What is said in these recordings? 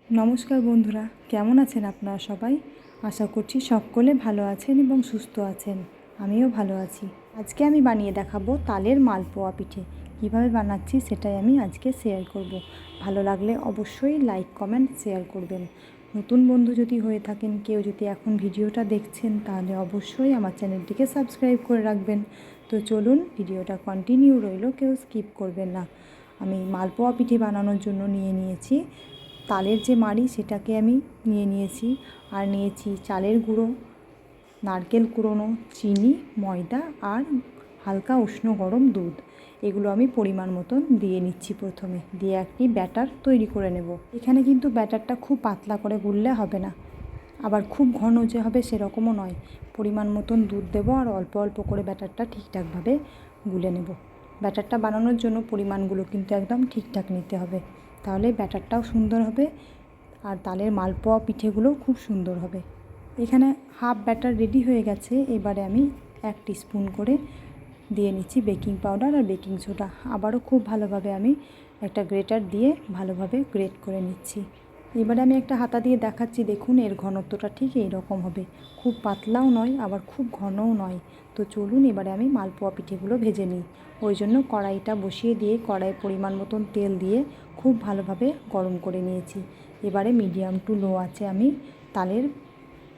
নমস্কার বন্ধুরা, কেমন আছেন আপনারা সবাই? আশা করছি সকলে ভালো আছেন এবং সুস্থ আছেন। আমিও ভালো আছি। আজকে আমি বানিয়ে দেখাবো তালের মালপোয়া পিঠে। কিভাবে বানাচ্ছি সেটাই আমি আজকে শেয়ার করব। ভালো লাগলে অবশ্যই লাইক, কমেন্ট, শেয়ার করবেন। নতুন বন্ধু যদি হয়ে থাকেন, কেউ যদি এখন ভিডিওটা দেখছেন, তাহলে অবশ্যই আমার চ্যানেলটিকে সাবস্ক্রাইব করে রাখবেন। তো চলুন, ভিডিওটা কন্টিনিউ রইল, কেউ স্কিপ করবেন না। আমি মালপোয়া পিঠে বানানোর জন্য নিয়েছি তালের যে মাড়ি, সেটাকে আমি নিয়েছি, আর নিয়েছি চালের গুঁড়ো, নারকেল কুড়োনো, চিনি, ময়দা আর হালকা উষ্ণ গরম দুধ। এগুলো আমি পরিমাণ মতন দিয়ে নিচ্ছি। প্রথমে দিয়ে একটি ব্যাটার তৈরি করে নেব। এখানে কিন্তু ব্যাটারটা খুব পাতলা করে গুললে হবে না, আবার খুব ঘন যে হবে সেরকমও নয়। পরিমাণ মতন দুধ দেবো আর অল্প অল্প করে ব্যাটারটা ঠিকঠাকভাবে গুলে নেব। ব্যাটারটা বানানোর জন্য পরিমাণগুলো কিন্তু একদম ঠিকঠাক নিতে হবে, তাহলে ব্যাটারটাও সুন্দর হবে আর তালের মালপোয়া পিঠেগুলোও খুব সুন্দর হবে। এখানে হাফ ব্যাটার রেডি হয়ে গেছে। এবারে আমি 1 টিস্পুন করে দিয়ে নিচ্ছি বেকিং পাউডার আর বেকিং সোডা। আবারও খুব ভালোভাবে আমি একটা গ্রেটার দিয়ে ভালোভাবে গ্রেট করে নিচ্ছি। এবারে আমি একটা হাতা দিয়ে দেখাচ্ছি, দেখুন এর ঘনত্বটা ঠিক এই রকম হবে। খুব পাতলাও নয়, আবার খুব ঘনও নয়। তো চলুন এবারে আমি মালপোয়া পিঠেগুলো ভেজে নিই। ওই জন্য কড়াইটা বসিয়ে দিয়ে কড়াইয়ে পরিমাণ মতন তেল দিয়ে খুব ভালোভাবে গরম করে নিয়েছি। এবারে মিডিয়াম টু লো আঁচে আমি তালের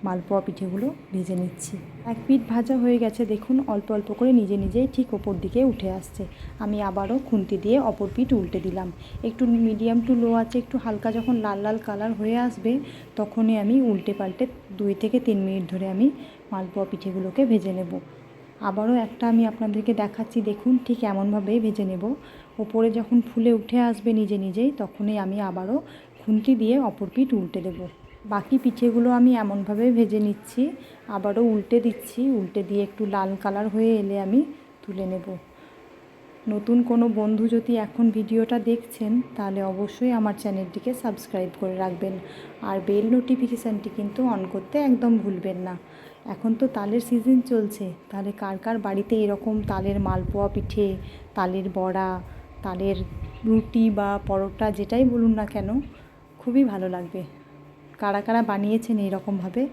মালপোয়া পিঠেগুলো ভেজে নিচ্ছি। এক পিঠ ভাজা হয়ে গেছে, দেখুন অল্প অল্প করে নিজেই ঠিক ওপর দিকে উঠে আসছে। আমি আবারও খুন্তি দিয়ে অপর পিঠ উল্টে দিলাম। একটু মিডিয়াম টু লো আছে, একটু হালকা যখন লাল লাল কালার হয়ে আসবে, তখনই আমি উল্টে পাল্টে 2 থেকে 3 মিনিট ধরে আমি মালপোয়া পিঠেগুলোকে ভেজে নেব। আবারও একটা আমি আপনাদেরকে দেখাচ্ছি, দেখুন ঠিক এমনভাবেই ভেজে নেব। ওপরে যখন ফুলে উঠে আসবে নিজেই, তখনই আমি আবারও খুন্তি দিয়ে অপর পিঠ উল্টে দেব। বাকি পিঠেগুলো আমি এমনভাবে ভেজে নিচ্ছি, আবারও উল্টে দিচ্ছি। উল্টে দিয়ে একটু লাল কালার হয়ে এলে আমি তুলে নেব। নতুন কোনো বন্ধু যদি এখন ভিডিওটা দেখছেন, তাহলে অবশ্যই আমার চ্যানেলটিকে সাবস্ক্রাইব করে রাখবেন আর বেল নোটিফিকেশানটি কিন্তু অন করতে একদম ভুলবেন না। এখন তো তালের সিজন চলছে, তাহলে কার কার বাড়িতে এরকম তালের মালপোয়া পিঠে, তালের বড়া, তালের রুটি বা পরোটা যেটাই বলুন না কেন, খুবই ভালো লাগবে। কারা কারা বানিয়েছেন এরকমভাবে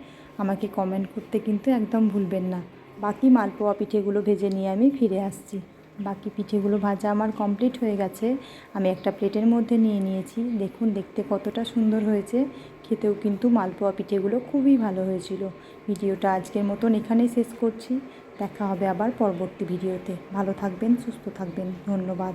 আমাকে কমেন্ট করতে কিন্তু একদম ভুলবেন না। বাকি মালপোয়া পিঠেগুলো ভেজে নিয়ে আমি ফিরে আসছি। বাকি পিঠেগুলো ভাজা আমার কমপ্লিট হয়ে গেছে। আমি একটা প্লেটের মধ্যে নিয়ে নিয়েছি। দেখুন দেখতে কতটা সুন্দর হয়েছে, খেতেও কিন্তু মালপোয়া পিঠেগুলো খুবই ভালো হয়েছিল। ভিডিওটা আজকের মতন এখানেই শেষ করছি। দেখা হবে আবার পরবর্তী ভিডিওতে। ভালো থাকবেন, সুস্থ থাকবেন। ধন্যবাদ।